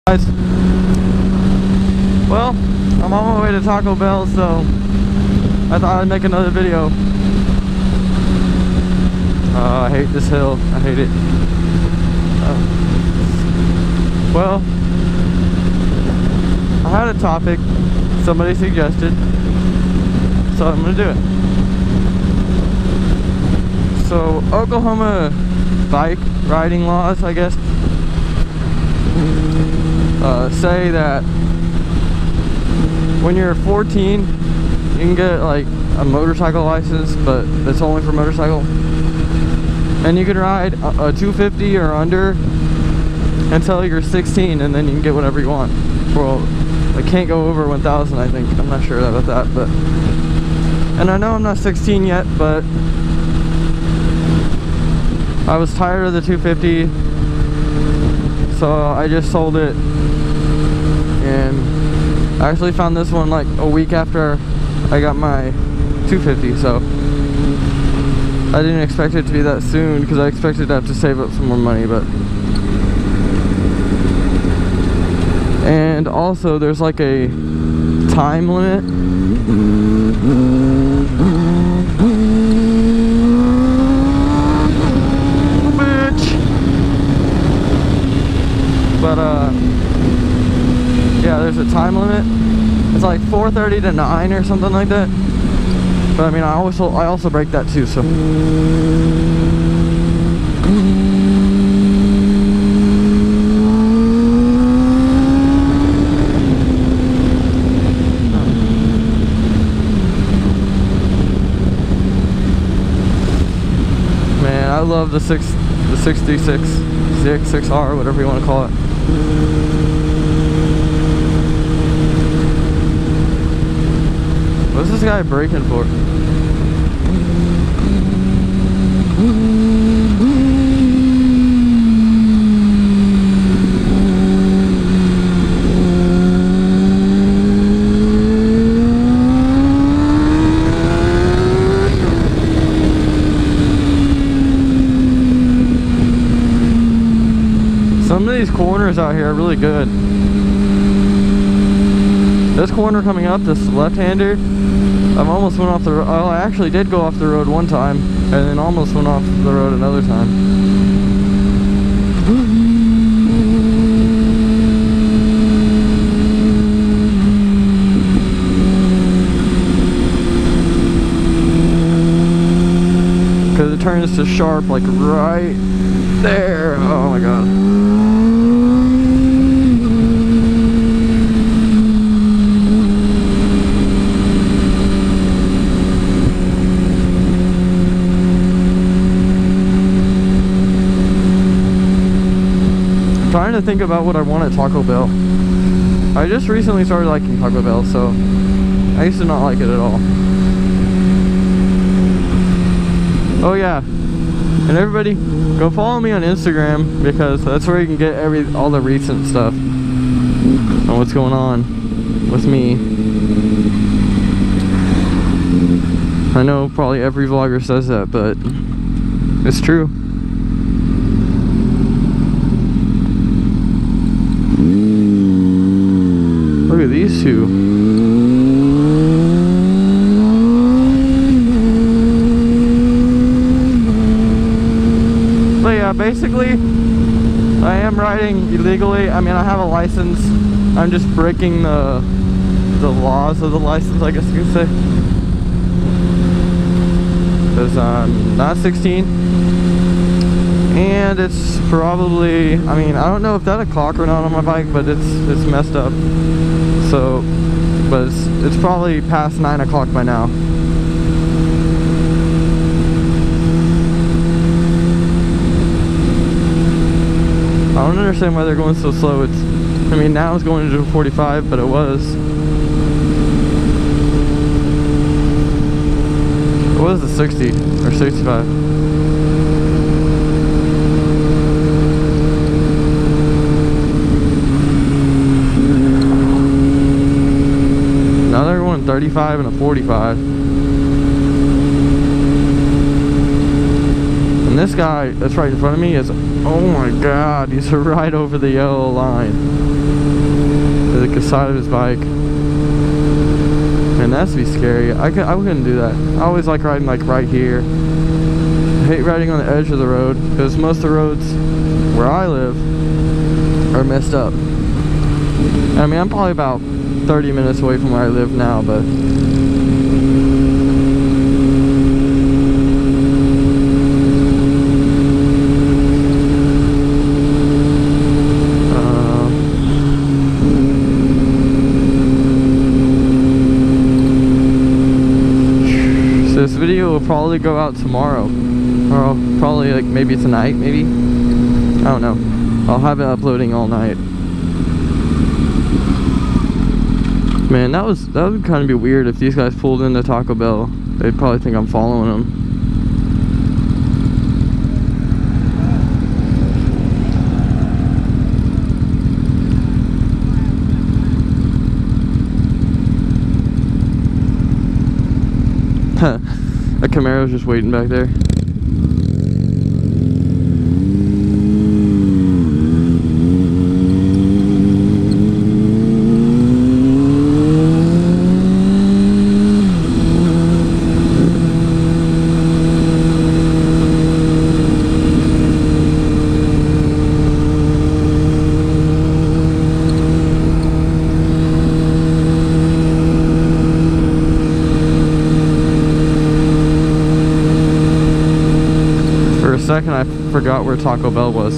Guys, well, I'm on my way to Taco Bell, so I thought I'd make another video. I hate this hill. I hate it. Well, I had a topic somebody suggested, so I'm gonna do it. So Oklahoma bike riding laws, I guess, say that when you're 14 you can get like a motorcycle license, but it's only for motorcycle, and you can ride a 250 or under until you're 16, and then you can get whatever you want. Well, I can't go over 1,000, I think. I'm not sure about that, but, and I know I'm not 16 yet, but I was tired of the 250, so I just sold it, and I actually found this one like a week after I got my 250, so I didn't expect it to be that soon, because I expected to have to save up some more money. But and also there's like a time limit. Bitch. But yeah, there's a time limit. It's like 4:30 to 9 or something like that. But I mean, I also break that too, so. Man, I love the 66 6R, whatever you want to call it. What's this guy braking for? Some of these corners out here are really good. This corner coming up, this left-hander, I almost went off the road. Oh, I actually did go off the road one time, and then almost went off the road another time. Because it turns to sharp, like right there. Oh my god. Trying to think about what I want at Taco Bell. I just recently started liking Taco Bell, so I used to not like it at all. Oh yeah, and everybody go follow me on Instagram, because that's where you can get all the recent stuff on what's going on with me. I know probably every vlogger says that, but it's true. Look at these two. But yeah, basically, I am riding illegally. I mean, I have a license. I'm just breaking the laws of the license, I guess you could say. Because I'm not 16. And it's probably, I mean, I don't know if that's a clock or not on my bike, but it's messed up. So, but it's probably past 9 o'clock by now. I don't understand why they're going so slow. I mean, now it's going to 45, but it was the 60 or 65. Now they're going 35 and a 45. And this guy that's right in front of me is, oh my god, he's right over the yellow line. the side of his bike. And that's be scary. I couldn't do that. I always like riding like right here. I hate riding on the edge of the road because most of the roads where I live are messed up. I mean, I'm probably about 30 minutes away from where I live now, but this video will probably go out tomorrow, or probably like maybe tonight, maybe. I don't know. I'll have it uploading all night. Man, that would kind of be weird if these guys pulled into Taco Bell. They'd probably think I'm following them. A Camaro's just waiting back there. Second, I forgot where Taco Bell was.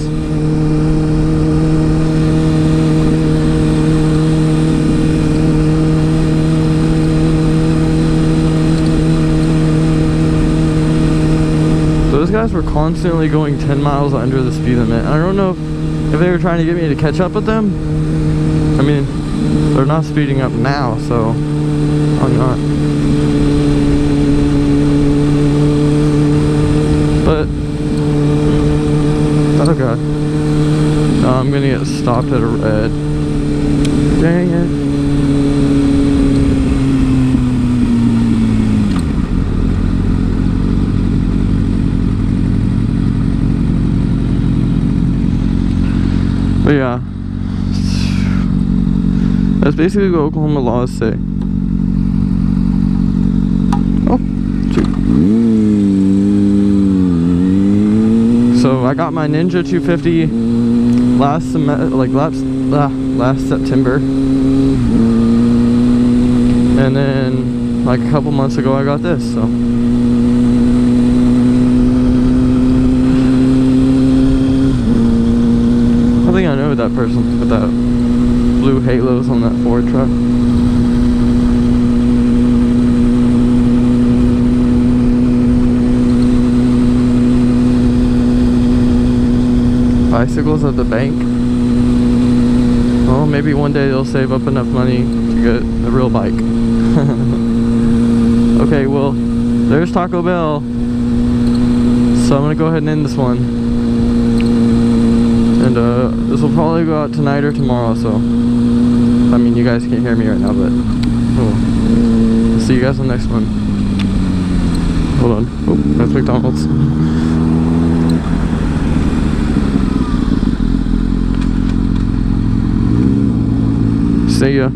Those guys were constantly going 10 miles under the speed limit. I don't know if they were trying to get me to catch up with them. I mean, they're not speeding up now, so I'm not. But oh god. No, I'm gonna get stopped at a red. Dang it. But yeah. That's basically what Oklahoma laws say. Oh, shoot. So I got my Ninja 250 last September, and then like a couple months ago I got this. So I think I know that person with that blue halos on that Ford truck. Bicycles at the bank. Well, maybe one day they'll save up enough money to get a real bike. Okay, well, there's Taco Bell. So I'm gonna go ahead and end this one. And this will probably go out tonight or tomorrow, so I mean, you guys can't hear me right now, but oh. I'll see you guys on the next one. Hold on. Oh, that's McDonald's. See ya.